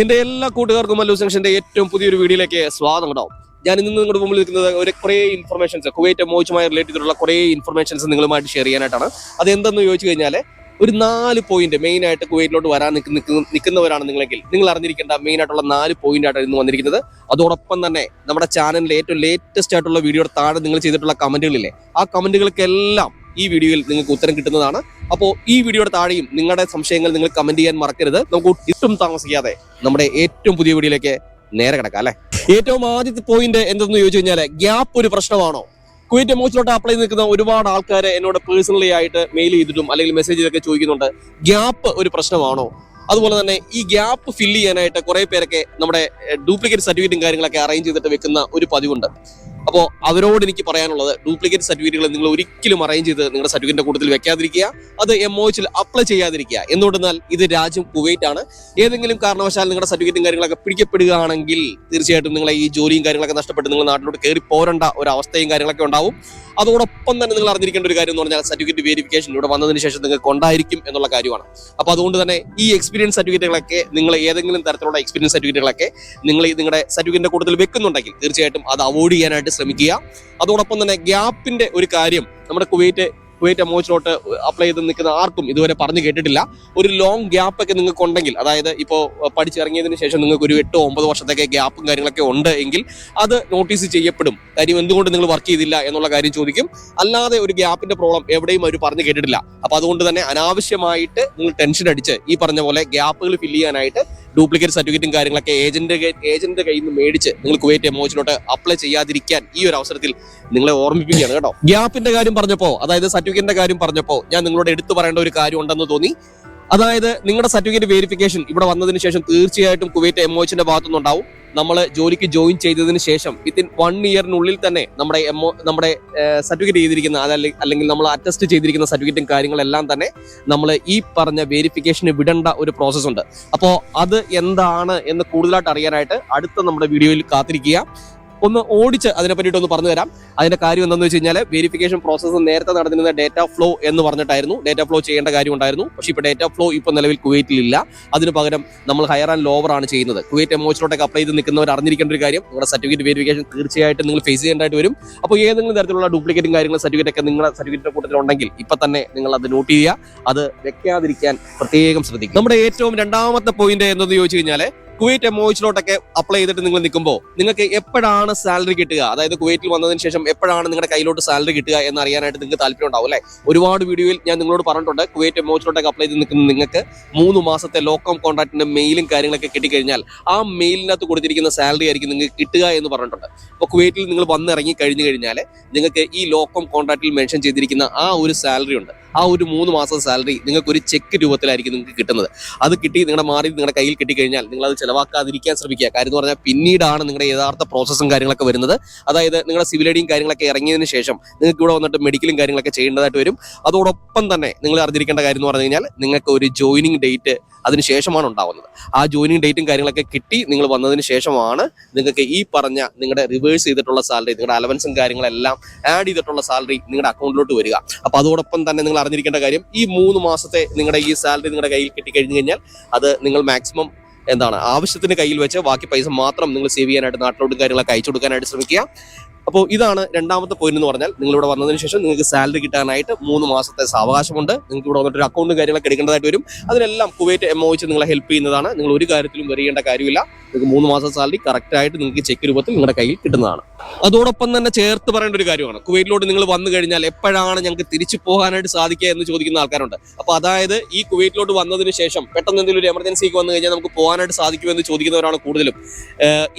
എന്റെ എല്ലാ കൂട്ടുകാർക്കും മല്ലു സെക്ഷന്റെ ഏറ്റവും പുതിയൊരു വീഡിയോയിലേക്ക് സ്വാഗതം ഉണ്ടാവും. ഞാൻ ഇന്ന് നിങ്ങളുടെ മുമ്പിൽ നിൽക്കുന്നത് കുറേ ഇൻഫർമേഷൻസ്, കുവൈറ്റ് എംഒഎച്ചുമായി റിലേറ്റ് ചെയ്തിട്ടുള്ള കുറേ ഇൻഫർമേഷൻസ് നിങ്ങളുമായിട്ട് ഷെയർ ചെയ്യാനായിട്ടാണ്. അതെന്തെന്ന് ചോദിച്ചു കഴിഞ്ഞാൽ ഒരു 4 പോയിന്റ് മെയിൻ ആയിട്ട് കുവൈറ്റിലോട്ട് വരാൻ നിൽക്കുന്നവരാണ് നിങ്ങളെങ്കിൽ നിങ്ങൾ അറിഞ്ഞിരിക്കേണ്ട മെയിൻ ആയിട്ടുള്ള 4 പോയിന്റ് ആയിട്ടാണ് ഇന്ന് വന്നിരിക്കുന്നത്. അതോടൊപ്പം തന്നെ നമ്മുടെ ചാനലിലെ ഏറ്റവും ലേറ്റസ്റ്റ് ആയിട്ടുള്ള വീഡിയോയുടെ താഴെ നിങ്ങൾ ചെയ്തിട്ടുള്ള കമന്റുകളില്ലേ, ആ കമന്റുകൾക്കെല്ലാം ഈ വീഡിയോയിൽ നിങ്ങൾക്ക് ഉത്തരം കിട്ടുന്നതാണ്. അപ്പോൾ ഈ വീഡിയോയുടെ താഴെയും നിങ്ങളുടെ സംശയങ്ങൾ നിങ്ങൾ കമന്റ് ചെയ്യാൻ മറക്കരുത്. നമുക്ക് ഒട്ടും താമസിക്കാതെ നമ്മുടെ ഏറ്റവും പുതിയ വീഡിയോയിലേക്ക് നേരെ കിടക്കാം അല്ലെ. ഏറ്റവും ആദ്യത്തെ പോയിന്റ് എന്തെന്ന് ചോദിച്ചു കഴിഞ്ഞാൽ, ഗ്യാപ്പ് ഒരു പ്രശ്നമാണോ? കുവൈറ്റ് എംഒഎച്ചിലോട്ട് അപ്ലൈ നിൽക്കുന്ന ഒരുപാട് ആൾക്കാർ എന്നോട് പേഴ്സണലി ആയിട്ട് മെയിൽ ചെയ്തിട്ടും അല്ലെങ്കിൽ മെസ്സേജ് ചെയ്തൊക്കെ ചോദിക്കുന്നുണ്ട്, ഗ്യാപ്പ് ഒരു പ്രശ്നമാണോ? അതുപോലെ തന്നെ ഈ ഗ്യാപ്പ് ഫില്ല് ചെയ്യാനായിട്ട് കുറെ പേരൊക്കെ നമ്മുടെ ഡ്യൂപ്ലിക്കേറ്റ് സർട്ടിഫിക്കറ്റും കാര്യങ്ങളൊക്കെ അറേഞ്ച് ചെയ്തിട്ട് വെക്കുന്ന ഒരു പതിവുണ്ട്. അപ്പോൾ അവരോട് എനിക്ക് പറയാനുള്ളത്, ഡ്യൂപ്ലിക്കേറ്റ് സർട്ടിഫിക്കറ്റുകൾ നിങ്ങൾ ഒരിക്കലും അറേഞ്ച് ചെയ്ത് നിങ്ങളുടെ സർട്ടിഫിക്കറ്റിന്റെ കൂട്ടത്തിൽ വെക്കാതിരിക്കുക, അത് എംഒഎച്ചിൽ അപ്ലൈ ചെയ്യാതിരിക്കുക. എന്തുകൊണ്ടെന്നാൽ ഇത് രാജ്യം കുവൈറ്റ് ആണ്. ഏതെങ്കിലും കാരണവശാൽ നിങ്ങളുടെ സർട്ടിഫിക്കറ്റും കാര്യങ്ങളൊക്കെ പിടിക്കപ്പെടുകയാണെങ്കിൽ തീർച്ചയായിട്ടും നിങ്ങളെ ഈ ജോലിയും കാര്യങ്ങളൊക്കെ നഷ്ടപ്പെട്ട് നിങ്ങൾ നാട്ടിലോട്ട് കയറി പോരേണ്ട ഒരു അവസ്ഥയും കാര്യങ്ങളൊക്കെ ഉണ്ടാവും. അതോടൊപ്പം തന്നെ നിങ്ങൾ അറിഞ്ഞിരിക്കേണ്ട ഒരു കാര്യം എന്ന് പറഞ്ഞാൽ, സർട്ടിഫിക്കറ്റ് വെരിഫിക്കേഷൻ ഇവിടെ വന്നതിന് ശേഷം നിങ്ങൾക്ക് ഉണ്ടായിരിക്കും എന്നുള്ള കാര്യമാണ്. അപ്പോൾ അതുകൊണ്ട് തന്നെ ഈ എക്സ്പീരിയൻസ് സർട്ടിഫിക്കറ്റുകളൊക്കെ, നിങ്ങൾ ഏതെങ്കിലും തരത്തിലുള്ള എക്സ്പീരിയൻസ് സർട്ടിഫിക്കറ്റുകളൊക്കെ നിങ്ങൾ നിങ്ങളുടെ സർട്ടിഫിക്കറ്റിന്റെ കൂട്ടത്തിൽ വെക്കുന്നുണ്ടെങ്കിൽ തീർച്ചയായിട്ടും അത് അവോയ്ഡ് ചെയ്യാനായിട്ട് ശ്രമിക്കുക. അതോടൊപ്പം തന്നെ ഗ്യാപ്പിന്റെ ഒരു കാര്യം നമ്മുടെ കുവൈറ്റ് എംഒഎച്ചിലോട്ട് അപ്ലൈ ചെയ്ത് നിൽക്കുന്ന ആർക്കും ഇതുവരെ പറഞ്ഞു കേട്ടിട്ടില്ല. ഒരു ലോങ് ഗ്യാപ്പ് ഒക്കെ നിങ്ങൾക്ക് ഉണ്ടെങ്കിൽ, അതായത് ഇപ്പോൾ പഠിച്ചിറങ്ങിയതിന് ശേഷം നിങ്ങൾക്ക് ഒരു 8-9 വർഷത്തേക്ക് ഗ്യാപ്പും കാര്യങ്ങളൊക്കെ ഉണ്ട് എങ്കിൽ അത് നോട്ടീസ് ചെയ്യപ്പെടും. കാര്യം എന്തുകൊണ്ട് നിങ്ങൾ വർക്ക് ചെയ്തില്ല എന്നുള്ള കാര്യം ചോദിക്കും. അല്ലാതെ ഒരു ഗ്യാപ്പിന്റെ പ്രോബ്ലം എവിടെയും അവർ പറഞ്ഞു കേട്ടിട്ടില്ല. അപ്പൊ അതുകൊണ്ട് തന്നെ അനാവശ്യമായിട്ട് നിങ്ങൾ ടെൻഷൻ അടിച്ച് ഈ പറഞ്ഞ പോലെ ഗ്യാപ്പുകൾ ഫില്ല് ചെയ്യാനായിട്ട് ഡ്യൂപ്ലിക്കേറ്റ് സർട്ടിഫിക്കറ്റും കാര്യങ്ങളൊക്കെ ഏജന്റിന്റെ കയ്യിൽ നിന്ന് മേടിച്ച് നിങ്ങൾ കുവൈറ്റ് എംഒഎച്ചിലോട്ട് അപ്ലൈ ചെയ്യാതിരിക്കാൻ ഈ ഒരു അവസരത്തിൽ നിങ്ങളെ ഓർമ്മിപ്പിക്കുകയാണ് കേട്ടോ. ഗ്യാപ്പിന്റെ കാര്യം പറഞ്ഞപ്പോ, അതായത് സർട്ടിഫിക്കറ്റിന്റെ കാര്യം പറഞ്ഞപ്പോ ഞാൻ നിങ്ങളോട് എടുത്തു പറയേണ്ട ഒരു കാര്യം ഉണ്ടെന്ന് തോന്നി. അതായത് നിങ്ങളുടെ സർട്ടിഫിക്കറ്റ് വെരിഫിക്കേഷൻ ഇവിടെ വന്നതിന് ശേഷം തീർച്ചയായിട്ടും കുവൈറ്റ് എംഒഎച്ചിന്റെ ഭാഗത്തുനിന്നുണ്ടാവും. നമ്മൾ ജോലിക്ക് ജോയിൻ ചെയ്തതിന് ശേഷം വിത്തിൻ 1 ഇയറിനുള്ളിൽ തന്നെ നമ്മുടെ സർട്ടിഫിക്കറ്റ് ചെയ്തിരിക്കുന്ന അല്ലെങ്കിൽ നമ്മൾ അറ്റസ്റ്റ് ചെയ്തിരിക്കുന്ന സർട്ടിഫിക്കറ്റും കാര്യങ്ങളെല്ലാം തന്നെ നമ്മൾ ഈ പറഞ്ഞ വെരിഫിക്കേഷന് വിടേണ്ട ഒരു പ്രോസസ് ഉണ്ട്. അപ്പോൾ അത് എന്താണ് എന്ന് കൂടുതലായിട്ട് അറിയാനായിട്ട് അടുത്ത നമ്മുടെ വീഡിയോയിൽ കാത്തിരിക്കുക. ഒന്ന് ഓടിച്ച് അതിനെ പറ്റിയിട്ട് ഒന്ന് പറഞ്ഞു തരാം. അതിന്റെ കാര്യം എന്താണെന്ന് വെച്ച് കഴിഞ്ഞാൽ, വെരിഫിക്കേഷൻ പ്രോസസ്സ് നേരത്തെ നടന്നിരുന്ന ഡേറ്റ ഫ്ലോ എന്ന് പറഞ്ഞിട്ടായിരുന്നു. ഡേറ്റ ഫ്ലോ ചെയ്യേണ്ട കാര്യം ഉണ്ടായിരുന്നു. പക്ഷേ ഇപ്പോൾ ഡേറ്റ ഫ്ലോ ഇപ്പോൾ നിലവിൽ കുവൈറ്റിലില്ല. അതിന് പകരം നമ്മൾ ഹയർ ആൻഡ് ലോവർ ആണ് ചെയ്യുന്നത്. കുവൈറ്റ് എംഒഎച്ചിലോട്ടൊക്കെ അപ്ലൈ ചെയ്ത് നിൽക്കുന്നവർ അറിഞ്ഞിരിക്കേണ്ട ഒരു കാര്യം, നിങ്ങളുടെ സർട്ടിഫിക്കറ്റ് വെരിഫിക്കേഷൻ തീർച്ചയായിട്ടും നിങ്ങൾ ഫേസ് ചെയ്യേണ്ടതായിട്ട് വരും. അപ്പോൾ ഏതെങ്കിലും തരത്തിലുള്ള ഡ്യൂപ്ലിക്കേറ്റും കാര്യങ്ങളും സർട്ടിഫിക്കറ്റ് ഒക്കെ നിങ്ങളുടെ സർട്ടിഫിക്കറ്റിന്റെ കൂട്ടത്തിലുണ്ടെങ്കിൽ ഇപ്പം തന്നെ നിങ്ങൾ അത് നോട്ട് ചെയ്യുക. അത് വെക്കാതിരിക്കാൻ പ്രത്യേകം ശ്രദ്ധിക്കുക. നമ്മുടെ ഏറ്റവും രണ്ടാമത്തെ പോയിന്റ് എന്തെന്ന് ചോദിച്ചു കഴിഞ്ഞാൽ, കുവൈറ്റ് എംഒഎച്ചിലോട്ടൊക്കെ അപ്ലൈ ചെയ്തിട്ട് നിങ്ങൾ നിൽക്കുമ്പോൾ നിങ്ങൾക്ക് എപ്പോഴാണ് സാലറി കിട്ടുക, അതായത് കുവൈറ്റിൽ വന്നതിന് ശേഷം എപ്പോഴാണ് നിങ്ങളുടെ കയ്യിലോട്ട് സാലറി കിട്ടുക എന്ന് അറിയാനായിട്ട് നിങ്ങൾക്ക് താല്പര്യം ഉണ്ടാവും അല്ലേ. ഒരുപാട് വീഡിയോയിൽ ഞാൻ നിങ്ങളോട് പറഞ്ഞിട്ടുണ്ട്, കുവൈറ്റ് എംഒഎച്ചിലോട്ടൊക്കെ അപ്ലൈ ചെയ്ത് നിൽക്കുന്ന നിങ്ങൾക്ക് 3 മാസത്തെ ലോക്കം കോൺട്രാക്ടിന്റെ മെയിലും കാര്യങ്ങളൊക്കെ കിട്ടിക്കഴിഞ്ഞാൽ ആ മെയിലിനകത്ത് കൊടുത്തിരിക്കുന്ന സാലറി ആയിരിക്കും നിങ്ങൾക്ക് കിട്ടുക എന്ന് പറഞ്ഞിട്ടുണ്ട്. അപ്പോൾ കുവൈറ്റിൽ നിങ്ങൾ വന്നിറങ്ങി കഴിഞ്ഞു കഴിഞ്ഞാൽ നിങ്ങൾക്ക് ഈ ലോക്കം കോൺട്രാക്റ്റിൽ മെൻഷൻ ചെയ്തിരിക്കുന്ന ആ ഒരു സാലറി ഉണ്ട്. ആ ഒരു 3 മാസം സാലറി നിങ്ങൾക്ക് ഒരു ചെക്ക് രൂപത്തിലായിരിക്കും നിങ്ങൾക്ക് കിട്ടുന്നത്. അത് കിട്ടി നിങ്ങളുടെ കയ്യിൽ കിട്ടിക്കഴിഞ്ഞാൽ നിങ്ങൾ അത് ചിലവാക്കാതിരിക്കാൻ ശ്രമിക്കുക. കാര്യം എന്ന് പറഞ്ഞാൽ പിന്നീടാണ് നിങ്ങളുടെ യഥാർത്ഥ പ്രോസസ്സും കാര്യങ്ങളൊക്കെ വരുന്നത്. അതായത് നിങ്ങളുടെ സിവിൽ ഐഡിയും കാര്യങ്ങളൊക്കെ ഇറങ്ങിയതിന് ശേഷം നിങ്ങൾക്ക് ഇവിടെ വന്നിട്ട് മെഡിക്കലും കാര്യങ്ങളൊക്കെ ചെയ്യേണ്ടതായിട്ട് വരും. അതോടൊപ്പം തന്നെ നിങ്ങൾ അറിഞ്ഞിരിക്കേണ്ട കാര്യം എന്ന് പറഞ്ഞു കഴിഞ്ഞാൽ, നിങ്ങൾക്ക് ഒരു ജോയിനിങ് ഡേറ്റ് അതിനുശേഷമാണ് ഉണ്ടാവുന്നത്. ആ ജോയിനിങ് ഡേറ്റും കാര്യങ്ങളൊക്കെ കിട്ടി നിങ്ങൾ വന്നതിന് ശേഷമാണ് നിങ്ങൾക്ക് ഈ പറഞ്ഞ നിങ്ങളുടെ റിവേഴ്സ് ചെയ്തിട്ടുള്ള സാലറി, നിങ്ങളുടെ അലവൻസും കാര്യങ്ങളെല്ലാം ആഡ് ചെയ്തിട്ടുള്ള സാലറി നിങ്ങളുടെ അക്കൗണ്ടിലോട്ട് വരിക. അപ്പോൾ അതോടൊപ്പം തന്നെ നിങ്ങൾ അറിഞ്ഞിരിക്കേണ്ട കാര്യം, ഈ 3 മാസത്തെ നിങ്ങളുടെ ഈ സാലറി നിങ്ങളുടെ കയ്യിൽ കിട്ടിക്കഴിഞ്ഞു കഴിഞ്ഞാൽ അത് നിങ്ങൾ മാക്സിമം ആവശ്യത്തിന് കയ്യിൽ വെച്ച് ബാക്കി പൈസ മാത്രം നിങ്ങൾ സേവ് ചെയ്യാനായിട്ട് നാട്ടിലോട്ടും കാര്യങ്ങളൊക്കെ അയച്ചു കൊടുക്കാനായിട്ട് ശ്രമിക്കുക. അപ്പോൾ ഇതാണ് രണ്ടാമത്തെ പോയിന്റ് എന്ന് പറഞ്ഞാൽ, നിങ്ങളിവിടെ വന്നതിന് ശേഷം നിങ്ങൾക്ക് സാലറി കിട്ടാനായിട്ട് 3 മാസത്തെ സാവകാശമുണ്ട്. നിങ്ങൾക്ക് ഇവിടെ വന്നിട്ട് ഒരു അക്കൗണ്ടും കാര്യങ്ങളൊക്കെ എടുക്കേണ്ടതായിട്ട് വരും. അതിനെല്ലാം കുവൈറ്റ് എംഒഎച്ച് നിങ്ങളെ ഹെൽപ്പ് ചെയ്യുന്നതാണ്. നിങ്ങൾ ഒരു കാര്യത്തിലും വരികേണ്ട കാര്യമില്ല. നിങ്ങൾക്ക് 3 മാസം സാലറി കറക്റ്റായിട്ട് നിങ്ങൾക്ക് ചെക്ക് രൂപത്തിൽ നിങ്ങളുടെ കയ്യിൽ കിട്ടുന്നതാണ്. അതോടൊപ്പം തന്നെ ചേർത്ത് പറയേണ്ട ഒരു കാര്യമാണ്, കുവൈറ്റിലോട്ട് നിങ്ങൾ വന്നു കഴിഞ്ഞാൽ എപ്പോഴാണ് ഞങ്ങൾക്ക് തിരിച്ചു പോകാനായിട്ട് സാധിക്കുക എന്ന് ചോദിക്കുന്ന ആൾക്കാരുണ്ട്. അപ്പോൾ അതായത് ഈ കുവൈറ്റിലോട്ട് വന്നതിന് ശേഷം പെട്ടെന്ന് എന്തെങ്കിലും ഒരു എമർജൻസിക്ക് വന്നു കഴിഞ്ഞാൽ നമുക്ക് പോകാനായിട്ട് സാധിക്കുമെന്ന് ചോദിക്കുന്നവരാണ് കൂടുതലും.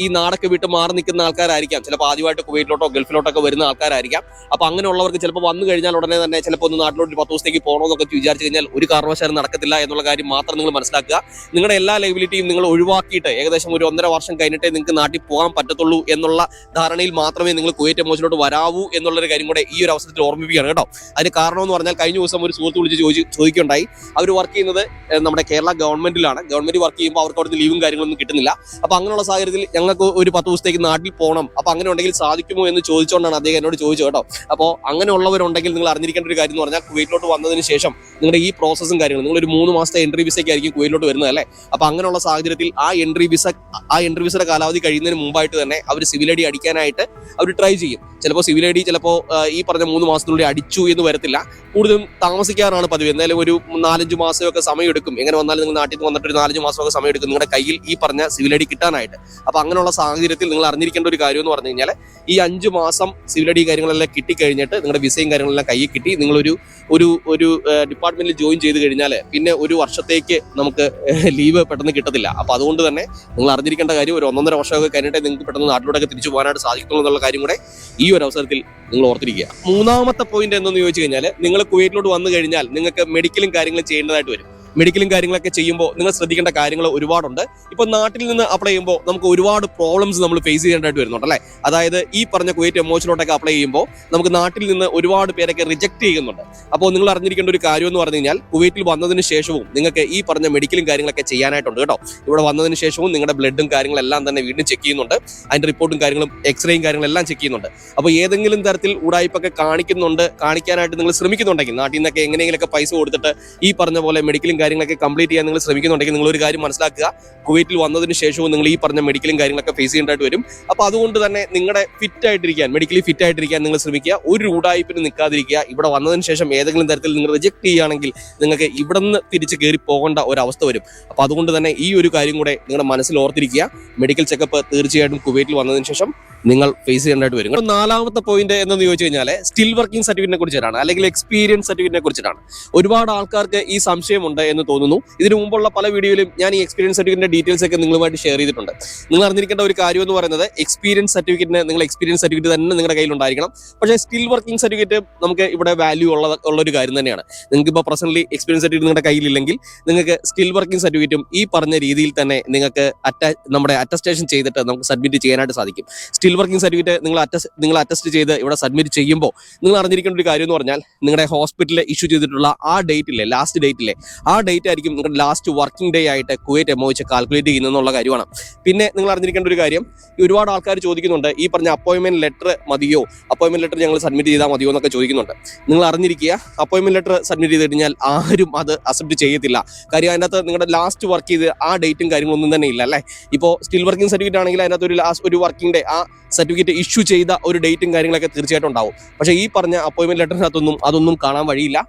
ഈ നാടൊക്കെ വിട്ട് മാറി നിൽക്കുന്ന ആൾക്കാരായിരിക്കാം, ചിലപ്പോൾ ആദ്യമായിട്ട് കുവൈറ്റിലോട്ടോ ഗൾഫിലോട്ടൊക്കെ വരുന്ന ആൾക്കാരായിരിക്കാം. അപ്പോൾ അങ്ങനെയുള്ളവർക്ക് ചിലപ്പോൾ വന്നു കഴിഞ്ഞാൽ ഉടനെ തന്നെ ചിലപ്പോൾ ഒന്ന് നാട്ടിലോട്ട് 10 ദിവസത്തേക്ക് പോകണമെന്നൊക്കെ വിചാരിച്ചു കഴിഞ്ഞാൽ ഒരു കാരണവശാലും നടക്കത്തില്ല എന്നുള്ള കാര്യം മാത്രം നിങ്ങൾ മനസ്സിലാക്കുക. നിങ്ങളുടെ എല്ലാ ലൈബിലിറ്റിയും നിങ്ങൾ ഒഴിവാക്കിയിട്ട് ഏകദേശം ഒരു ഒരു 1.5 വർഷം കഴിഞ്ഞിട്ടേ നിങ്ങൾക്ക് നാട്ടിൽ പോകാൻ പറ്റത്തുള്ളൂ എന്നുള്ള ധാരണയിൽ മാത്രമേ നിങ്ങൾ കുവൈറ്റ് എമോജിലോട്ട് വരാവൂ എന്നുള്ളൊരു കാര്യം കൂടെ ഈ ഒരു അവസരത്തിൽ ഓർമ്മിപ്പിക്കുകയാണ് കേട്ടോ. അതിന് കാരണം എന്ന് പറഞ്ഞാൽ കഴിഞ്ഞ ദിവസം ഒരു സുഹൃത്ത് വിളിച്ച് ചോദിക്കുകയുണ്ടായി. അവർ വർക്ക് ചെയ്യുന്നത് നമ്മുടെ കേരള ഗവൺമെന്റിലാണ്. ഗവൺമെന്റ് വർക്ക് ചെയ്യുമ്പോൾ അവർക്ക് അവിടുന്ന് ലീവും കാര്യങ്ങളൊന്നും കിട്ടുന്നില്ല. അപ്പോൾ അങ്ങനെയുള്ള സാഹചര്യത്തിൽ ഞങ്ങൾക്ക് ഒരു 10 ദിവസത്തേക്ക് നാട്ടിൽ പോകണം, അപ്പോൾ അങ്ങനെ ഉണ്ടെങ്കിൽ സാധിക്കുമോ എന്ന് ചോദിച്ചുകൊണ്ടാണ് അദ്ദേഹം എന്നോട് ചോദിച്ചത് കേട്ടോ. അപ്പോൾ അങ്ങനെയുള്ളവരുണ്ടെങ്കിൽ നിങ്ങൾ അറിഞ്ഞിരിക്കേണ്ട ഒരു കാര്യം എന്ന് പറഞ്ഞാൽ കുവൈറ്റിലോട്ട് വന്നതിന് ശേഷം നിങ്ങളുടെ ഈ പ്രോസസ്സും കാര്യങ്ങളും നിങ്ങളൊരു 3 മാസത്തെ എൻട്രി വിസയ്ക്കായിരിക്കും കുവൈറ്റിലോട്ട് വരുന്നത് അല്ലേ. അപ്പോൾ അങ്ങനെയുള്ള സാഹചര്യത്തിൽ ആ എൻട്രി വിസയുടെ കാലാവധി കഴിയുന്നതിന് മുമ്പായിട്ട് തന്നെ അവർ സിവിൽ ഐ ഡി അടിക്കാനായിട്ട് അവർ ട്രൈ ചെയ്യും. ചിലപ്പോൾ സിവിൽ ഐ ഡി ചിലപ്പോൾ ഈ പറഞ്ഞ 3 മാസത്തിനുള്ളിൽ അടിച്ചു എന്ന് വരത്തില്ല, കൂടുതലും താമസിക്കാറാണ് പതിവ്. എന്തായാലും ഒരു 4-5 മാസമൊക്കെ സമയം എടുക്കും. എങ്ങനെ വന്നാലും നിങ്ങൾ നാട്ടിൽ നിന്ന് വന്നിട്ട് ഒരു 4-5 മാസമൊക്കെ സമയം എടുക്കും നിങ്ങളുടെ കയ്യിൽ ഈ പറഞ്ഞ സിവിൽ ഐ ഡി കിട്ടാനായിട്ട്. അപ്പോൾ അങ്ങനെയുള്ള സാഹചര്യത്തിൽ നിങ്ങൾ അറിഞ്ഞിരിക്കേണ്ട ഒരു കാര്യം എന്ന് പറഞ്ഞു കഴിഞ്ഞാൽ ഈ 5 മാസം സിവിൽ ഐ ഡി കാര്യങ്ങളെല്ലാം കിട്ടിക്കഴിഞ്ഞിട്ട് നിങ്ങളുടെ വിസയും കാര്യങ്ങളെല്ലാം കയ്യിൽ കിട്ടി നിങ്ങളൊരു ഡിപ്പാർട്ട്മെന്റിൽ ജോയിൻ ചെയ്ത് കഴിഞ്ഞാൽ പിന്നെ ഒരു വർഷത്തേക്ക് നമുക്ക് ലീവ് പെട്ടെന്ന് കിട്ടത്തില്ല. അപ്പോൾ അതുകൊണ്ട് തന്നെ നിങ്ങൾ അറിഞ്ഞിരിക്കേണ്ട കാര്യം ഒരു 1.5 വർഷമൊക്കെ കഴിഞ്ഞിട്ട് നിങ്ങൾക്ക് പെട്ടെന്ന് നാട്ടിലോട്ടൊക്കെ തിരിച്ചു പോകാനായിട്ട് സാധിക്കുള്ളൂ എന്നുള്ള കാര്യം കൂടെ ഈ ഒരു അവസരത്തിൽ നിങ്ങൾ ഓർത്തിരിക്കുക. 3ാമത്തെ പോയിന്റ് എന്തെന്ന് ചോദിച്ചു കഴിഞ്ഞാൽ നിങ്ങൾ കുവൈറ്റിലോട്ട് വന്നു കഴിഞ്ഞാൽ നിങ്ങൾക്ക് മെഡിക്കലും കാര്യങ്ങളും ചെയ്യേണ്ടതായിട്ട് വരും. മെഡിക്കലും കാര്യങ്ങളൊക്കെ ചെയ്യുമ്പോൾ നിങ്ങൾ ശ്രദ്ധിക്കേണ്ട കാര്യങ്ങൾ ഒരുപാടുണ്ട്. ഇപ്പോൾ നാട്ടിൽ നിന്ന് അപ്ലൈ ചെയ്യുമ്പോൾ നമുക്ക് ഒരുപാട് പ്രോബ്ലംസ് നമ്മൾ ഫേസ് ചെയ്യേണ്ടതായിട്ട് വരുന്നുണ്ട് അല്ലേ. അതായത് ഈ പറഞ്ഞ കുവൈറ്റ് എമോജിലോട്ടൊക്കെ അപ്ലൈ ചെയ്യുമ്പോൾ നമുക്ക് നാട്ടിൽ നിന്ന് ഒരുപാട് പേരൊക്കെ റിജക്ട് ചെയ്യുന്നുണ്ട്. അപ്പോൾ നിങ്ങൾ അറിഞ്ഞിരിക്കേണ്ട ഒരു കാര്യം എന്ന് പറഞ്ഞു കഴിഞ്ഞാൽ കുവൈറ്റിൽ വന്നതിന് ശേഷവും നിങ്ങൾക്ക് ഈ പറഞ്ഞ മെഡിക്കലും കാര്യങ്ങളൊക്കെ ചെയ്യാനായിട്ടുണ്ട് കേട്ടോ. ഇവിടെ വന്നതിന് ശേഷവും നിങ്ങളുടെ ബ്ലഡും കാര്യങ്ങളെല്ലാം തന്നെ വീണ്ടും ചെക്ക് ചെയ്യുന്നുണ്ട്. അതിന്റെ റിപ്പോർട്ടും കാര്യങ്ങളും എക്സ്റേയും കാര്യങ്ങളെല്ലാം ചെക്ക് ചെയ്യുന്നുണ്ട്. അപ്പോൾ ഏതെങ്കിലും തരത്തിൽ ഉടായ്പൊക്കെ കാണിക്കാനായിട്ട് നിങ്ങൾ ശ്രമിക്കുന്നുണ്ടെങ്കിൽ നാട്ടിൽ നിന്നൊക്കെ എങ്ങനെയെങ്കിലൊക്കെ പൈസ കൊടുത്തിട്ട് ഈ പറഞ്ഞ പോലെ മെഡിക്കലും കാര്യങ്ങളൊക്കെ കംപ്ലീറ്റ് ചെയ്യാൻ നിങ്ങൾ ശ്രമിക്കുന്നുണ്ടെങ്കിൽ നിങ്ങൾ ഒരു കാര്യം മനസ്സിലാക്കുക, കുവൈറ്റിൽ വന്നതിന് ശേഷവും നിങ്ങൾ ഈ പറഞ്ഞ മെഡിക്കലും കാര്യങ്ങളൊക്കെ ഫേസ് ചെയ്യേണ്ടതായിട്ട് വരും. അപ്പോൾ അതുകൊണ്ട് തന്നെ നിങ്ങളുടെ മെഡിക്കലി ഫിറ്റ് ആയിട്ടിരിക്കാൻ നിങ്ങൾ ശ്രമിക്കുക. ഒരു ഉടായ്പിന് നിൽക്കാതിരിക്കുക. ഇവിടെ വന്നതിന് ശേഷം ഏതെങ്കിലും തരത്തിൽ നിങ്ങൾ റിജക്ട് ചെയ്യുകയാണെങ്കിൽ നിങ്ങൾക്ക് ഇവിടെ നിന്ന് തിരിച്ച് കയറി പോകേണ്ട ഒരവസ്ഥ വരും. അപ്പോൾ അതുകൊണ്ട് തന്നെ ഈ ഒരു കാര്യം കൂടെ നിങ്ങളുടെ മനസ്സിൽ ഓർത്തിരിക്കുക. മെഡിക്കൽ ചെക്കപ്പ് തീർച്ചയായിട്ടും കുവൈറ്റിൽ വന്നതിന് ശേഷം നിങ്ങൾ ഫേസ് ചെയ്യേണ്ടതായിട്ട് വരും. 4ാമത്തെ പോയിന്റ് എന്തെന്ന് ചോദിച്ചു കഴിഞ്ഞാൽ സ്റ്റിൽ വർക്കിംഗ് സർട്ടിഫിക്കറ്റിനെ കുറിച്ചിട്ടാണ്, അല്ലെങ്കിൽ എക്സ്പീരിയൻസ് സർട്ടിഫിക്കറ്റിനെ കുറിച്ചിട്ടാണ്. ഒരുപാട് ആൾക്കാർക്ക് ഈ സംശയമുണ്ട് എന്ന് തോന്നുന്നു. ഇതിനു മുമ്പുള്ള പല വീഡിയോയിലും ഞാൻ ഈ എക്സ്പീരിയൻസ് സർട്ടിഫിക്കറ്റിന്റെ ഡീറ്റെയിൽസ് ഒക്കെ നിങ്ങളുമായിട്ട് ഷെയർ ചെയ്തിട്ടുണ്ട്. നിങ്ങൾ അറിഞ്ഞിരിക്കേണ്ട ഒരു കാര്യം എന്ന് പറയുന്നത് എക്സ്പീരിയൻസ് സർട്ടിഫിക്കറ്റിന് നിങ്ങൾ എക്സ്പീരിയൻസ് സർട്ടിഫിക്കറ്റ് തന്നെ നിങ്ങളുടെ കയ്യിൽ ഉണ്ടായിരിക്കണം. പക്ഷേ സ്റ്റിൽ വർക്കിംഗ് സർട്ടിഫിക്കറ്റ് നമുക്ക് ഇവിടെ വാല്യൂ ഉള്ളൊരു കാര്യം തന്നെയാണ്. നിങ്ങൾക്ക് ഇപ്പോൾ പ്രസന്റ്ലി എക്സ്പീരിയൻസ് സർട്ടിഫിക്കറ്റ് നിങ്ങളുടെ കയ്യിലില്ലെങ്കിൽ നിങ്ങൾക്ക് സ്റ്റിൽ വർക്കിംഗ് സർട്ടിഫിക്കറ്റും ഈ പറഞ്ഞ രീതിയിൽ തന്നെ നിങ്ങൾക്ക് നമ്മുടെ അറ്റസ്റ്റേഷൻ ചെയ്തിട്ട് നമുക്ക് സബ്മിറ്റ് ചെയ്യാനായിട്ട് സാധിക്കും. സ്റ്റിൽ വർക്കിംഗ് സർട്ടിഫിക്കറ്റ് നിങ്ങൾ അറ്റസ്റ്റ് ചെയ്ത് ഇവിടെ സബ്മിറ്റ് ചെയ്യുമ്പോൾ നിങ്ങൾ അറിഞ്ഞിരിക്കേണ്ട ഒരു കാര്യം എന്ന് പറഞ്ഞാൽ നിങ്ങളുടെ ഹോസ്പിറ്റലിൽ ഇഷ്യൂ ചെയ്തിട്ടുള്ള ആ ഡേറ്റിലെ ലാസ്റ്റ് ഡേറ്റിലെ ആ ഡേറ്റ് ആയിരിക്കും നിങ്ങളുടെ ലാസ്റ്റ് വർക്കിംഗ് ഡേ ആയിട്ട് കുവൈറ്റ് എമോജി കാൽക്കുലേറ്റ് ചെയ്യുന്നുള്ള കാര്യമാണ്. പിന്നെ നിങ്ങൾ അറിഞ്ഞിരിക്കേണ്ട ഒരു കാര്യം, ഒരുപാട് ആൾക്കാർ ചോദിക്കുന്നുണ്ട് ഈ പറഞ്ഞ അപ്പോയിന്റ്മെന്റ് ലെറ്റർ മതിയോ, അപ്പോയിന്റ്മെന്റ് ലെറ്റർ ഞങ്ങൾ സബ്മിറ്റ് ചെയ്താൽ മതിയോ എന്നൊക്കെ ചോദിക്കുന്നുണ്ട്. നിങ്ങൾ അറിഞ്ഞിരിക്കുക, അപ്പോയിന്റ്മെന്റ് ലെറ്റർ സബ്മിറ്റ് ചെയ്ത് കഴിഞ്ഞാൽ ആരും അത് അക്സെപ്റ്റ് ചെയ്യത്തില്ല. കാര്യം അതിനകത്ത് നിങ്ങളുടെ ലാസ്റ്റ് വർക്ക് ചെയ്ത് ആ ഡേറ്റും കാര്യങ്ങളൊന്നും തന്നെ ഇല്ല അല്ലേ. ഇപ്പോൾ സ്റ്റിൽ വർക്കിംഗ് സർട്ടിഫിക്കറ്റ് ആണെങ്കിൽ അതിനകത്ത് ഒരു വർക്കിംഗ് ഡേ ആ സർട്ടിഫിക്കറ്റ് ഇഷ്യൂ ചെയ്ത ഒരു ഡേറ്റും കാര്യങ്ങളൊക്കെ തീർച്ചയായിട്ടും ഉണ്ടാവും. പക്ഷേ ഈ പറഞ്ഞ അപ്പോയിന്റ്മെന്റ് ലെറ്ററിനകത്തൊന്നും അതൊന്നും കാണാൻ വഴിയില്ല.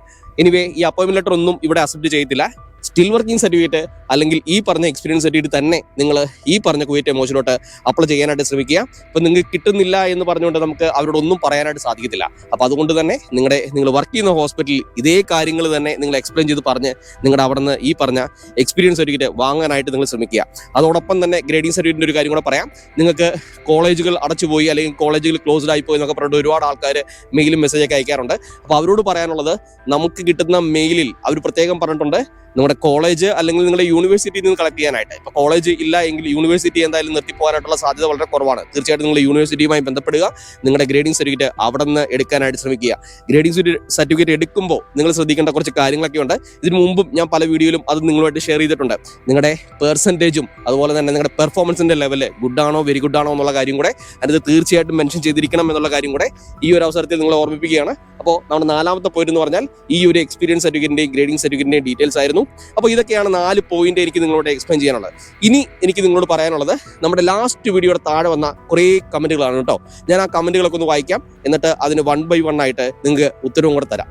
എനിവേ ഈ അപ്പോയിന്റ്മെന്റ് ലെറ്റർ ഒന്നും ഇവിടെ അക്സെപ്റ്റ് ചെയ്യത്തില്ല. സ്റ്റിൽ വർക്കിംഗ് സർട്ടിഫിക്കറ്റ് അല്ലെങ്കിൽ ഈ പറഞ്ഞ എക്സ്പീരിയൻസ് സർട്ടിഫിക്കറ്റ് തന്നെ നിങ്ങൾ ഈ പറഞ്ഞ കുവൈറ്റ് എമോജിലോട്ട് അപ്ലൈ ചെയ്യാനായിട്ട് ശ്രമിക്കുക. അപ്പോൾ നിങ്ങൾക്ക് കിട്ടുന്നില്ല എന്ന് പറഞ്ഞുകൊണ്ട് നമുക്ക് അവരോടൊന്നും പറയാനായിട്ട് സാധിക്കത്തില്ല. അപ്പോൾ അതുകൊണ്ട് തന്നെ നിങ്ങൾ വർക്ക് ചെയ്യുന്ന ഹോസ്പിറ്റലിൽ ഇതേ കാര്യങ്ങൾ തന്നെ നിങ്ങൾ എക്സ്പ്ലെയിൻ ചെയ്ത് പറഞ്ഞ് നിങ്ങളുടെ അവിടെ നിന്ന് ഈ പറഞ്ഞ എക്സ്പീരിയൻസ് സർട്ടിഫിക്കറ്റ് വാങ്ങാനായിട്ട് നിങ്ങൾ ശ്രമിക്കുക. അതോടൊപ്പം തന്നെ ഗ്രേഡിംഗ് സർട്ടിഫിക്കറ്റിൻ്റെ ഒരു കാര്യം കൂടെ പറയാം. നിങ്ങൾക്ക് കോളേജുകൾ അടച്ചുപോയി അല്ലെങ്കിൽ കോളേജുകൾ ക്ലോസ്ഡ് ആയിപ്പോയി എന്നൊക്കെ പറഞ്ഞിട്ട് ഒരുപാട് ആൾക്കാർ മെയിലും മെസ്സേജൊക്കെ അയക്കാറുണ്ട്. അപ്പോൾ അവരോട് പറയാനുള്ളത്, നമുക്ക് കിട്ടുന്ന മെയിലിൽ അവർ പ്രത്യേകം പറഞ്ഞിട്ടുണ്ട് നമ്മുടെ കോളേജ് അല്ലെങ്കിൽ നിങ്ങളുടെ യൂണിവേഴ്സിറ്റിയിൽ നിന്ന് കളക്ട് ചെയ്യാനായിട്ട്. ഇപ്പോൾ കോളേജ് ഇല്ല എങ്കിൽ യൂണിവേഴ്സിറ്റി എന്തായാലും നിർത്തിപ്പോകാനായിട്ടുള്ള സാധ്യത വളരെ കുറവാണ്. തീർച്ചയായിട്ടും നിങ്ങൾ യൂണിവേഴ്സിറ്റിയുമായി ബന്ധപ്പെടുക, നിങ്ങളുടെ ഗ്രേഡിംഗ് സർട്ടിഫിക്കറ്റ് അവിടെ നിന്ന് എടുക്കാനായിട്ട് ശ്രമിക്കുക. ഗ്രേഡിംഗ് സർട്ടിഫിക്കറ്റ് എടുക്കുമ്പോൾ നിങ്ങൾ ശ്രദ്ധിക്കേണ്ട കുറച്ച് കാര്യങ്ങളൊക്കെ ഉണ്ട്. ഇതിനു മുമ്പും ഞാൻ പല വീഡിയോയിലും അത് നിങ്ങളുമായിട്ട് ഷെയർ ചെയ്തിട്ടുണ്ട്. നിങ്ങളുടെ പെർസെൻറ്റേജും അതുപോലെ തന്നെ നിങ്ങളുടെ പെർഫോമൻസിൻ്റെ ലെവല് ഗുഡ് ആണോ വെരി ഗുഡ് ആണോ എന്നുള്ള കാര്യം കൂടെ അതിന് തീർച്ചയായിട്ടും മെൻഷൻ ചെയ്തിരിക്കണം എന്നുള്ള കാര്യം കൂടെ ഈ ഒരു അവസരത്തിൽ നിങ്ങളെ ഓർമ്മിപ്പിക്കുകയാണ്. അപ്പോൾ നമ്മുടെ 4ാമത്തെ പോയിന്റ് എന്ന് പറഞ്ഞാൽ ഈ ഒരു എക്സ്പീരിയൻസ് സർട്ടിഫിക്കറ്റിന്റെയും ഗ്രേഡിംഗ് സർട്ടിഫിക്കറ്റിന്റെയും ഡീറ്റെയിൽസ് ആയിരുന്നു. അപ്പോൾ ഇതൊക്കെയാണ് 4 പോയിന്റ് എനിക്ക് നിങ്ങളോട് എക്സ്പ്ലെയിൻ ചെയ്യാനുള്ളത്. ഇനി എനിക്ക് നിങ്ങളോട് പറയാനുള്ളത്, നമ്മുടെ ലാസ്റ്റ് വീഡിയോയുടെ താഴെ വന്ന കുറേ കമന്റുകളാണ് കേട്ടോ. ഞാൻ ആ കമന്റുകളൊക്കെ ഒന്ന് വായിക്കാം, എന്നിട്ട് അതിന് 1 by 1 ആയിട്ട് നിങ്ങൾക്ക് ഉത്തരവും കൂടെ തരാം.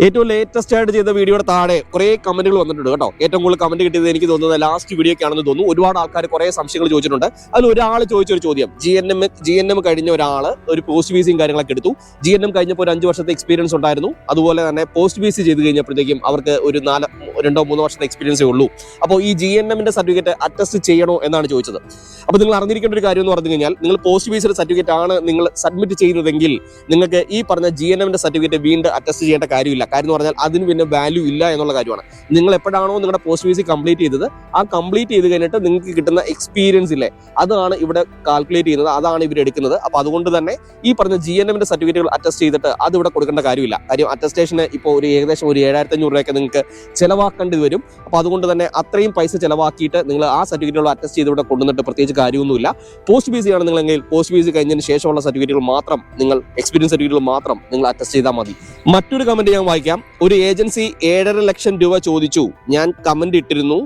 ഏറ്റവും ലേറ്റസ്റ്റ് ആയിട്ട് ചെയ്ത വീഡിയോയുടെ താഴെ കുറേ കമന്റുകൾ വന്നിട്ടുണ്ട് കേട്ടോ. ഏറ്റവും കൂടുതൽ കമന്റ് കിട്ടിയത് എനിക്ക് തോന്നുന്നത് ലാസ്റ്റ് വീഡിയോക്കാണെന്ന് തോന്നുന്നു. ഒരുപാട് ആൾക്കാർ കുറേ സംശയങ്ങൾ ചോദിച്ചിട്ടുണ്ട്. അതിൽ ഒരാൾ ചോദിച്ചൊരു ചോദ്യം, GNM കഴിഞ്ഞ ഒരാൾ ഒരു പോസ്റ്റ് വിസിയും കാര്യങ്ങളൊക്കെ എടുത്തു. GNM കഴിഞ്ഞപ്പോൾ ഒരു 5 വർഷത്തെ എക്സ്പീരിയൻസ് ഉണ്ടായിരുന്നു. അതുപോലെ തന്നെ പോസ്റ്റ് വിസി ചെയ്ത് കഴിഞ്ഞപ്പോഴത്തേക്കും അവർക്ക് ഒരു 2-3 3 വർഷത്തെ എക്സ്പീരിയൻസേ ഉള്ളൂ. അപ്പോൾ ഈ GNM സർട്ടിഫിക്കറ്റ് അറ്റസ്റ്റ് ചെയ്യണോ എന്നാണ് ചോദിച്ചത്. അപ്പോൾ നിങ്ങൾ അറിഞ്ഞിരിക്കേണ്ട ഒരു കാര്യം എന്ന് പറഞ്ഞു കഴിഞ്ഞാൽ, നിങ്ങൾ പോസ്റ്റ് ബേസ്ഡ് സർട്ടിഫിക്കറ്റ് ആണ് നിങ്ങൾ സബ്മിറ്റ് ചെയ്യുന്നതെങ്കിൽ നിങ്ങൾക്ക് ഈ പറഞ്ഞ GNM സർട്ടിഫിക്കറ്റ് വീണ്ടും അറ്റസ്റ്റ് ചെയ്യേണ്ട കാര്യമില്ല. കാര്യം എന്ന് പറഞ്ഞാൽ അതിന് പിന്നെ വാല്യൂ ഇല്ല എന്നുള്ള കാര്യമാണ്. നിങ്ങൾ എപ്പോഴാണോ നിങ്ങളുടെ പോസ്റ്റ് ബേസിക് കംപ്ലീറ്റ് ചെയ്തത്, ആ കംപ്ലീറ്റ് ചെയ്ത് കഴിഞ്ഞിട്ട് നിങ്ങൾക്ക് കിട്ടുന്ന എക്സ്പീരിയൻസ് ഇല്ലേ, അതാണ് ഇവിടെ കാൽക്കുലേറ്റ് ചെയ്യുന്നത്, അതാണ് ഇവർ എടുക്കുന്നത്. അപ്പോൾ അതുകൊണ്ട് തന്നെ ഈ പറഞ്ഞ GNM സർട്ടിഫിക്കറ്റുകൾ അറ്റസ്റ്റ് ചെയ്തിട്ട് അത് ഇവിടെ കൊടുക്കേണ്ട കാര്യമില്ല. കാര്യം അറ്റസ്റ്റേഷന് ഇപ്പോൾ ഏകദേശം 7,500 രൂപയൊക്കെ നിങ്ങൾക്ക് ചിലവാക്കേണ്ടി വരും. അപ്പോൾ അതുകൊണ്ട് തന്നെ അത്രയും പൈസ ചിലവാക്കിയിട്ട് നിങ്ങൾ ആ സർട്ടിഫിക്കറ്റുകൾ അറ്റസ്റ്റ് ചെയ്ത് ഇവിടെ കൊണ്ടുവന്നിട്ട് പ്രത്യേകിച്ച് കാര്യമൊന്നുമില്ല. പോസ്റ്റ് ബി സി ആണ് നിങ്ങളെങ്കിൽ പോസ്റ്റ് ബി സി കഴിഞ്ഞതിന് ശേഷമുള്ള സർട്ടിഫിക്കറ്റുകൾ മാത്രം, നിങ്ങൾ എക്സ്പീരിയൻസ് സർട്ടിഫിക്കറ്റുകൾ മാത്രം നിങ്ങൾ അറ്റസ്റ്റ് ചെയ്താൽ മതി. മറ്റൊരു കമന്റ് ഞാൻ വായിക്കാം. ഒരു ഏജൻസി 7.5 ലക്ഷം രൂപ ചോദിച്ചു. ഞാൻ കമന്റ് ഇട്ടിരുന്നു,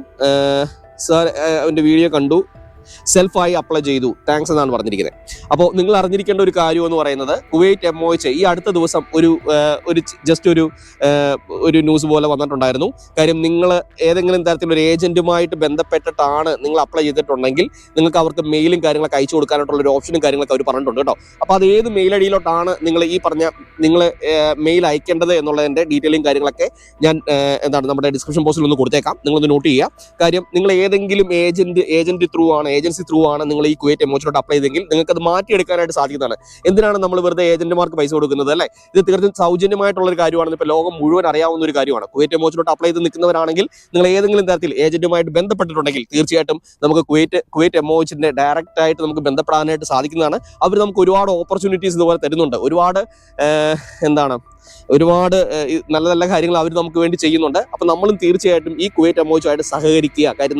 സാർ അവന്റെ വീഡിയോ കണ്ടു, സെൽഫായി അപ്ലൈ ചെയ്തു, താങ്ക്സ് എന്നാണ് പറഞ്ഞിരിക്കുന്നത്. അപ്പോൾ നിങ്ങൾ അറിഞ്ഞിരിക്കേണ്ട ഒരു കാര്യം എന്ന് പറയുന്നത്, കുവൈറ്റ് MOH ഈ അടുത്ത ദിവസം ഒരു ന്യൂസ് പോലെ വന്നിട്ടുണ്ടായിരുന്നു. കാര്യം നിങ്ങൾ ഏതെങ്കിലും തരത്തിലൊരു ഏജന്റുമായിട്ട് ബന്ധപ്പെട്ടിട്ടാണ് നിങ്ങൾ അപ്ലൈ ചെയ്തിട്ടുണ്ടെങ്കിൽ നിങ്ങൾക്ക് അവർക്ക് മെയിലും കാര്യങ്ങളൊക്കെ അയച്ചു കൊടുക്കാനായിട്ടുള്ള ഒരു ഓപ്ഷനും കാര്യങ്ങളൊക്കെ അവർ പറഞ്ഞിട്ടുണ്ട് കേട്ടോ. അപ്പോൾ അത് ഏത് മെയിൽ ഐ ഡിയിലോട്ടാണ് നിങ്ങൾ ഈ പറഞ്ഞ നിങ്ങൾ മെയിൽ അയക്കേണ്ടത് എന്നുള്ളതിന്റെ ഡീറ്റെയിലും കാര്യങ്ങളൊക്കെ ഞാൻ നമ്മുടെ ഡിസ്ക്രിപ്ഷൻ ബോക്സിൽ ഒന്ന് കൊടുത്തേക്കാം. നിങ്ങളൊന്ന് നോട്ട് ചെയ്യുക. കാര്യം നിങ്ങൾ ഏതെങ്കിലും ഏജൻസി ത്രൂ ആണ് നിങ്ങൾ ഈ കുവൈറ്റ് MOH അപ്ലൈ ചെയ്തെങ്കിൽ നിങ്ങൾക്ക് അത് മാറ്റിയെടുക്കാനായിട്ട് സാധിക്കുന്നതാണ്. എന്തിനാണ് നമ്മൾ വെറുതെ ഏജന്റുമാർക്ക് പൈസ കൊടുക്കുന്നത് അല്ലേ? ഇത് തീർച്ചയായും സൗജന്യമായിട്ടുള്ള ഒരു കാര്യമാണ്. ഇപ്പോൾ ലോകം മുഴുവൻ അറിയാവുന്ന ഒരു കാര്യമാണ്. കുവൈറ്റ് MOH അപ്ലൈ ചെയ്ത് നിൽക്കുന്നവരാണെങ്കിൽ നിങ്ങൾ ഏതെങ്കിലും തരത്തിൽ ഏജന്റുമായിട്ട് ബന്ധപ്പെട്ടിട്ടുണ്ടെങ്കിൽ തീർച്ചയായിട്ടും നമുക്ക് കുവൈറ്റ് MOH ഡയറക്റ്റ് ആയിട്ട് നമുക്ക് ബന്ധപ്പെടാനായിട്ട് സാധിക്കുന്നതാണ്. അവർ നമുക്ക് ഒരുപാട് ഓപ്പർച്യൂണിറ്റീസ് ഇതുപോലെ തരുന്നുണ്ട്. ഒരുപാട് നല്ല നല്ല കാര്യങ്ങൾ അവർ നമുക്ക് വേണ്ടി ചെയ്യുന്നുണ്ട്. അപ്പോൾ നമ്മളും തീർച്ചയായിട്ടും ഈ കുവൈറ്റ് MOH ആയിട്ട് സഹകരിക്കുക. കാര്യം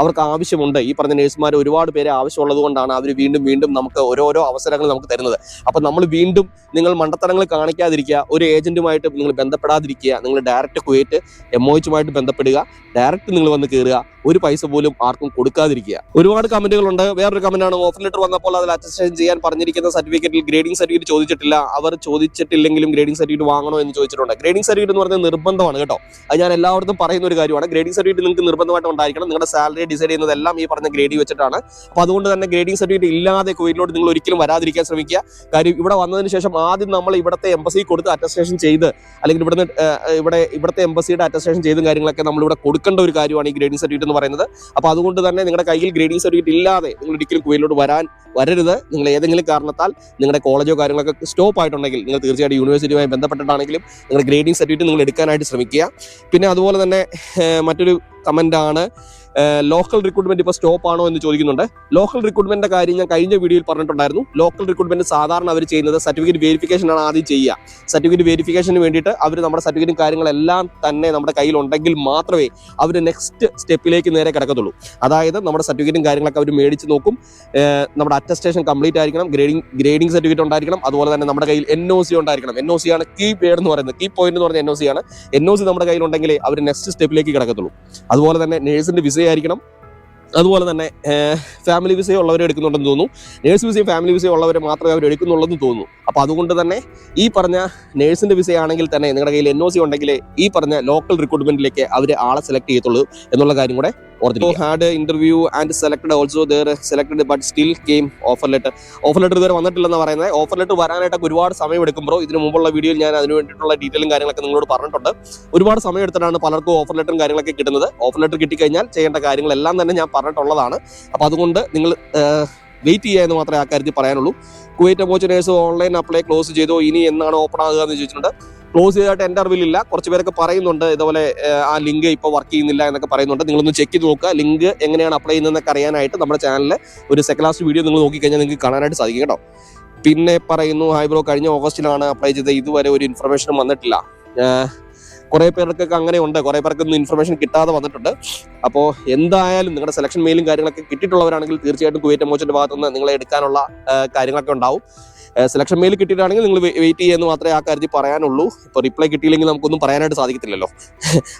അവർക്ക് ആവശ്യമുണ്ട്. ഈ പറഞ്ഞ നഴ്സുമാർ ഒരുപാട് പേരെ ആവശ്യമുള്ളത് കൊണ്ടാണ് അവർ വീണ്ടും നമുക്ക് ഓരോരോ അവസരങ്ങൾ നമുക്ക് തരുന്നത്. അപ്പോൾ നമ്മൾ വീണ്ടും നിങ്ങൾ മണ്ടത്തരങ്ങൾ കാണിക്കാതിരിക്കുക, ഒരു ഏജന്റുമായിട്ട് നിങ്ങൾ ബന്ധപ്പെടാതിരിക്കുക. നിങ്ങൾ ഡയറക്റ്റ് കുവൈറ്റ് MOH ബന്ധപ്പെടുക, ഡയറക്റ്റ് നിങ്ങൾ വന്ന് കയറുക, ഒരു പൈസ പോലും ആർക്കും കൊടുക്കാതിരിക്കുക. ഒരുപാട് കമന്റുകളുണ്ട്. വേറൊരു കമന്റാണ്, ഓഫർ ലെറ്റർ വന്നപ്പോൾ അതിൽ അറ്റസ്റ്റേഷൻ ചെയ്യാൻ പറഞ്ഞിരിക്കുന്ന സർട്ടിഫിക്കറ്റിൽ ഗ്രേഡിംഗ് സർട്ടിഫിക്കറ്റ് ചോദിച്ചിട്ടില്ല. അവർ ചോദിച്ചിട്ടില്ലെങ്കിലും ഗ്രേഡിംഗ് സർട്ടിഫിക്കറ്റ് വാങ്ങണോ എന്ന് ചോദിച്ചിട്ടുണ്ട്. ഗ്രേഡിംഗ് സർട്ടിഫിക്കറ്റ് എന്ന് പറയുന്നത് നിർബന്ധമാണ് കേട്ടോ. അത് ഞാൻ എല്ലായിടത്തും പറയുന്ന ഒരു കാര്യമാണ്. ഗ്രേഡിംഗ് സർട്ടിഫിക്കറ്റ് നിങ്ങൾക്ക് നിർബന്ധമായിട്ട് ഉണ്ടായിരിക്കണം. നിങ്ങളുടെ സാലറി ഡിസൈഡ് ചെയ്യുന്നതെല്ലാം ഈ പറഞ്ഞ ഗ്രേഡിംഗ് വെച്ചിട്ടാണ്. അപ്പോൾ അതുകൊണ്ട് തന്നെ ഗ്രേഡിംഗ് സർട്ടിഫിക്കറ്റ് ഇല്ലാതെ കുവൈറ്റിലോട്ട് നിങ്ങൾ ഒരിക്കലും വരാതിരിക്കാൻ ശ്രമിക്കുക. കാര്യം ഇവിടെ വന്നതിന് ശേഷം ആദ്യം നമ്മൾ ഇവിടുത്തെ എംബസി കൊടുത്ത് അറ്റസ്റ്റേഷൻ ചെയ്ത്, അല്ലെങ്കിൽ ഇവിടുത്തെ എംബസിയുടെ അറ്റസ്റ്റേഷൻ ചെയ്തും കാര്യങ്ങളൊക്കെ നമ്മളിവിടെ കൊടുക്കേണ്ട ഒരു കാര്യമാണ് ഈ ഗ്രേഡിംഗ് സർട്ടിഫിക്കറ്റ് എന്ന് പറയുന്നത്. അപ്പോൾ അതുകൊണ്ട് തന്നെ നിങ്ങളുടെ കയ്യിൽ ഗ്രേഡിംഗ് സർട്ടിഫിക്കറ്റ് ഇല്ലാതെ നിങ്ങൾ ഒരിക്കലും കുവൈറ്റിലോട്ട് വരരുത്. നിങ്ങൾ ഏതെങ്കിലും കാരണത്താൽ നിങ്ങളുടെ കോളേജോ കാര്യങ്ങളൊക്കെ സ്റ്റോപ്പ് ആയിട്ടുണ്ടെങ്കിൽ നിങ്ങൾ തീർച്ചയായിട്ടും യൂണിവേഴ്സിറ്റിയുമായി ബന്ധപ്പെട്ടിട്ടാണെങ്കിലും നിങ്ങളുടെ ഗ്രേഡിംഗ് സർട്ടിഫിക്കറ്റ് നിങ്ങൾ എടുക്കാനായിട്ട് ശ്രമിക്കുക. പിന്നെ അതുപോലെ തന്നെ മറ്റൊരു കമന്റാണ്, ലോക്കൽ റിക്രൂട്ട്മെന്റ് ഇപ്പോൾ സ്റ്റോപ്പ് ആണോ എന്ന് ചോദിക്കുന്നുണ്ട്. ലോക്കൽ റിക്രൂട്ട്മെന്റിന്റെ കാര്യം ഞാൻ കഴിഞ്ഞ വീഡിയോയിൽ പറഞ്ഞിട്ടുണ്ടായിരുന്നു. ലോക്കൽ റിക്രൂട്ട്മെന്റ് സാധാരണ അവർ ചെയ്യുന്നത് സർട്ടിഫിക്കറ്റ് വെരിഫിക്കേഷൻ ആണ് ആദ്യം ചെയ്യുക. സർട്ടിഫിക്കറ്റ് വെരിഫിക്കേഷന് വേണ്ടിയിട്ട് അവർ നമ്മുടെ സർട്ടിഫിക്കറ്റും കാര്യങ്ങളെല്ലാം തന്നെ നമ്മുടെ കയ്യിൽ ഉണ്ടെങ്കിൽ മാത്രമേ അവർ നെക്സ്റ്റ് സ്റ്റെപ്പിലേക്ക് നേരെ കിടക്കത്തുള്ളൂ. അതായത് നമ്മുടെ സർട്ടിഫിക്കറ്റും കാര്യങ്ങളൊക്കെ അവർ മേടിച്ച് നോക്കും. നമ്മുടെ അറ്റസ്റ്റേഷൻ കംപ്ലീറ്റ് ആയിരിക്കണം, ഗ്രേഡിംഗ് സർട്ടിഫിക്കറ്റ് ഉണ്ടായിരിക്കണം, അതുപോലെ തന്നെ നമ്മുടെ കയ്യിൽ NOC ഉണ്ടായിരിക്കണം. NOC ആണ് കീ പേഡ് എന്ന് പറയുന്നത്, കീ പോയിന്റ് എന്ന് പറയുന്നത് NOC ആണ്. NOC നമ്മുടെ കയ്യിൽ ഉണ്ടെങ്കിലേ അവർ നെക്സ്റ്റ് സ്റ്റെപ്പിലേക്ക് കിടക്കത്തുള്ളൂ. അതുപോലെ തന്നെ നേഴ്സിന്റെ വിസ ആയിരിക്കണം. അതുപോലെ തന്നെ ഫാമിലി വിസ ഉള്ളവരെ എടുക്കുന്നുണ്ടെന്ന് തോന്നുന്നു. നേഴ്സ് വിസയും ഫാമിലി വിസയും ഉള്ളവരെ മാത്രമേ അവർ എടുക്കുന്നുള്ളെന്ന് തോന്നുന്നു. അപ്പോൾ അതുകൊണ്ട് തന്നെ ഈ പറഞ്ഞ നേഴ്സിന്റെ വിസ ആണെങ്കിൽ തന്നെ നിങ്ങളുടെ കയ്യിൽ NOC ഉണ്ടെങ്കിൽ ഈ പറഞ്ഞ ലോക്കൽ റിക്രൂട്ട്മെന്റിലേക്ക് അവർ ആളെ സെലക്ട് ചെയ്യത്തുള്ളൂ എന്നുള്ള കാര്യം കൂടെ ഓർത്തിരിക്കുക. Had interview and selected also there selected but still came offer letter ഇതുവരെ വന്നിട്ടില്ലെന്ന് പറയുന്നത്. ഓഫർ ലെറ്റർ വരാനായിട്ടൊക്കെ ഒരുപാട് സമയം എടുക്കും ബ്രോ. ഇതിന് മുമ്പുള്ള വീഡിയോയിൽ ഞാൻ അതിന് വേണ്ടിയിട്ടുള്ള ഡീറ്റെയിലും കാര്യങ്ങളൊക്കെ നിങ്ങളോട് പറഞ്ഞിട്ടുണ്ട്. ഒരുപാട് സമയം എടുത്തിട്ടാണ് പലർക്കും ഓഫർ ലെറ്ററും കാര്യങ്ങളൊക്കെ കിട്ടുന്നത്. ഓഫർ ലെറ്റർ കിട്ടിക്കഴിഞ്ഞാൽ ചെയ്യേണ്ട കാര്യങ്ങളെല്ലാം തന്നെ ഞാൻ പറഞ്ഞിട്ടുള്ളതാണ്. അപ്പോൾ അതുകൊണ്ട് നിങ്ങൾ വെയിറ്റ് ചെയ്യുക എന്ന് മാത്രമേ ആ കാര്യത്തിൽ പറയാനുള്ളൂ. Kuwait MOH nurse online apply close ചെയ്തോ, ഇനി എന്നാണ് ഓപ്പൺ ആകുക എന്ന് ചോദിച്ചിട്ടുണ്ട്. ക്ലോസ് ചെയ്തായിട്ട് എൻ്റെ അറിവിലില്ല. കുറച്ച് പേരൊക്കെ പറയുന്നുണ്ട് ഇതുപോലെ ആ ലിങ്ക് ഇപ്പോൾ വർക്ക് ചെയ്യുന്നില്ല എന്നൊക്കെ പറയുന്നുണ്ട്. നിങ്ങളൊന്ന് ചെക്ക് ചെയ്ത് നോക്കുക. ലിങ്ക് എങ്ങനെയാണ് അപ്ലൈ ചെയ്യുന്നതെന്നൊക്കെ അറിയാനായിട്ട് നമ്മുടെ ചാനലിൽ ഒരു സെക്കൻഡ് ലാസ്റ്റ് വീഡിയോ നിങ്ങൾ നോക്കിക്കഴിഞ്ഞാൽ നിങ്ങൾക്ക് കാണാനായിട്ട് സാധിക്കും കേട്ടോ. പിന്നെ പറയുന്നു, ഹായ് ബ്രോ, കഴിഞ്ഞ ഓഗസ്റ്റിലാണ് അപ്ലൈ ചെയ്തത്, ഇതുവരെ ഒരു ഇൻഫർമേഷനും വന്നിട്ടില്ല. കുറേ പേർക്കൊക്കെ അങ്ങനെ ഉണ്ട്, കുറേ പേർക്കൊന്നും ഇൻഫർമേഷൻ കിട്ടാതെ വന്നിട്ടുണ്ട്. അപ്പോൾ എന്തായാലും നിങ്ങളുടെ സെലക്ഷൻ മെയിലും കാര്യങ്ങളൊക്കെ കിട്ടിയിട്ടുള്ളവരാണെങ്കിൽ തീർച്ചയായിട്ടും കുവൈറ്റ് MOH ഭാഗത്തുനിന്ന് നിങ്ങളെ എടുക്കാനുള്ള കാര്യങ്ങളൊക്കെ ഉണ്ടാവും. സെലക്ഷൻ മെയിൽ കിട്ടിയിട്ടാണെങ്കിൽ നിങ്ങൾ വെയിറ്റ് ചെയ്യുമെന്ന് മാത്രമേ ആ കാര്യത്തിൽ പറയാനുള്ളൂ. ഇപ്പോൾ റിപ്ലൈ കിട്ടിയില്ലെങ്കിൽ നമുക്കൊന്നും പറയാനായിട്ട് സാധിക്കത്തില്ലല്ലോ.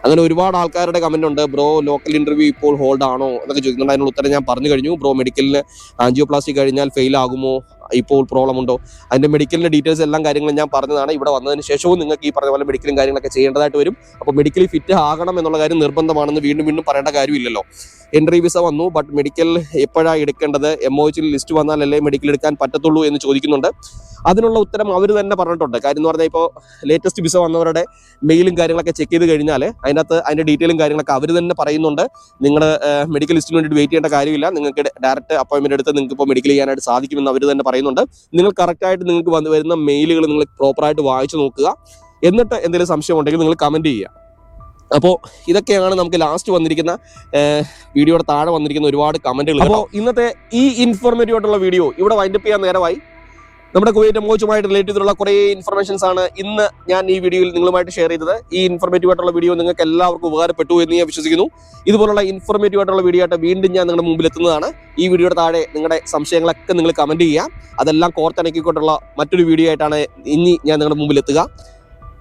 അങ്ങനെ ഒരുപാട് ആൾക്കാരുടെ കമന്റ് ഉണ്ട്, ബ്രോ ലോക്കൽ ഇന്റർവ്യൂ ഇപ്പോൾ ഹോൾഡ് ആണോ എന്നൊക്കെ ചോദിക്കുന്നുണ്ട്. അതിനുള്ള ഉത്തരം ഞാൻ പറഞ്ഞു കഴിഞ്ഞു. ബ്രോ മെഡിക്കലിന് ആൻജിയോപ്ലാസ്റ്റി കഴിഞ്ഞാൽ ഫെയിൽ ആകുമോ, ഇപ്പോൾ പ്രോബ്ലം ഉണ്ടോ, അതിൻ്റെ മെഡിക്കലിൻ്റെ ഡീറ്റെയിൽസ് എല്ലാം കാര്യങ്ങളും ഞാൻ പറഞ്ഞതാണ്. ഇവിടെ വന്നതിന് ശേഷവും നിങ്ങൾക്ക് ഈ പറഞ്ഞ പോലെ മെഡിക്കലും കാര്യങ്ങളൊക്കെ ചെയ്യേണ്ടതായിട്ട് വരും. അപ്പോൾ മെഡിക്കലി ഫിറ്റ് ആകണം എന്നുള്ള കാര്യം നിർബന്ധമാണെന്ന് വീണ്ടും വീണ്ടും പറയേണ്ട കാര്യമില്ലല്ലോ. എൻട്രി വിസ വന്നു, ബട്ട് മെഡിക്കൽ എപ്പോഴാണ് എടുക്കേണ്ടത്, MOH ലിസ്റ്റ് വന്നാലല്ലേ മെഡിക്കൽ എടുക്കാൻ പറ്റത്തുള്ളൂ എന്ന് ചോദിക്കുന്നുണ്ട്. അതിനുള്ള ഉത്തരം അവർ തന്നെ പറഞ്ഞിട്ടുണ്ട്. കാര്യം എന്ന് പറഞ്ഞാൽ ഇപ്പോൾ ലേറ്റസ്റ്റ് വിസ വന്നവരുടെ മെയിലും കാര്യങ്ങളൊക്കെ ചെക്ക് ചെയ്ത് കഴിഞ്ഞാൽ അതിൻ്റെ ഡീറ്റെയിലും കാര്യങ്ങളൊക്കെ അവർ തന്നെ പറയുന്നുണ്ട്. നിങ്ങൾ മെഡിക്കൽ ലിസ്റ്റിന് വേണ്ടിയിട്ട് വെയിറ്റ് ചെയ്യേണ്ട കാര്യമില്ല, നിങ്ങൾക്ക് ഡയറക്റ്റ് അപ്പോയിൻമെൻറ്റ് എടുത്ത് നിങ്ങൾക്ക് ഇപ്പോൾ മെഡിക്കൽ ചെയ്യാനായിട്ട് സാധിക്കുമെന്ന് അവർ തന്നെ പറയുന്നുണ്ട്. നിങ്ങൾ കറക്റ്റായിട്ട് നിങ്ങൾക്ക് വരുന്ന മെയിലുകൾ നിങ്ങൾ പ്രോപ്പറായിട്ട് വായിച്ചു നോക്കുക. എന്നിട്ട് എന്തെങ്കിലും സംശയം ഉണ്ടെങ്കിൽ നിങ്ങൾ കമൻറ്റ് ചെയ്യുക. അപ്പോൾ ഇതൊക്കെയാണ് നമുക്ക് ലാസ്റ്റ് വന്നിരിക്കുന്ന വീഡിയോയുടെ താഴെ വന്നിരിക്കുന്ന ഒരുപാട് കമൻറ്റുകൾ. അപ്പോൾ ഇന്നത്തെ ഈ ഇൻഫോർമേറ്റീവ് ആയിട്ടുള്ള വീഡിയോ ഇവിടെ വൈൻഡപ്പ് ചെയ്യാൻ നേരമായി. നമ്മുടെ കുവൈറ്റ് MOHുമായിട്ട് റിലേറ്റ് ചെയ്തിട്ടുള്ള കുറേ ഇൻഫർമേഷൻസ് ആണ് ഇന്ന് ഞാൻ ഈ വീഡിയോയിൽ നിങ്ങളുമായിട്ട് ഷെയർ ചെയ്തത്. ഈ ഇൻഫോർമേറ്റീവ് ആയിട്ടുള്ള വീഡിയോ നിങ്ങൾക്ക് എല്ലാവർക്കും ഉപകാരപ്പെട്ടു എന്ന് ഞാൻ വിശ്വസിക്കുന്നു. ഇതുപോലുള്ള ഇൻഫോർമേറ്റീവ് ആയിട്ടുള്ള വീഡിയോ ആയിട്ട് വീണ്ടും ഞാൻ നിങ്ങളുടെ മുമ്പിൽ എത്തുന്നതാണ്. ഈ വീഡിയോയുടെ താഴെ നിങ്ങളുടെ സംശയങ്ങളൊക്കെ നിങ്ങൾ കമൻറ്റ് ചെയ്യുക. അതെല്ലാം കോർത്തിണക്കിക്കൊണ്ടുള്ള മറ്റൊരു വീഡിയോ ആയിട്ടാണ് ഇനി ഞാൻ നിങ്ങളുടെ മുമ്പിൽ എത്തുക.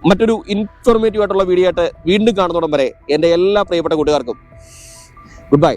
മറ്റൊരു ഇൻഫോർമേറ്റീവ് ആയിട്ടുള്ള വീഡിയോ ആയിട്ട് വീണ്ടും കാണുന്നതോടം വരെ എൻ്റെ എല്ലാ പ്രിയപ്പെട്ട കൂട്ടുകാർക്കും ഗുഡ് ബൈ.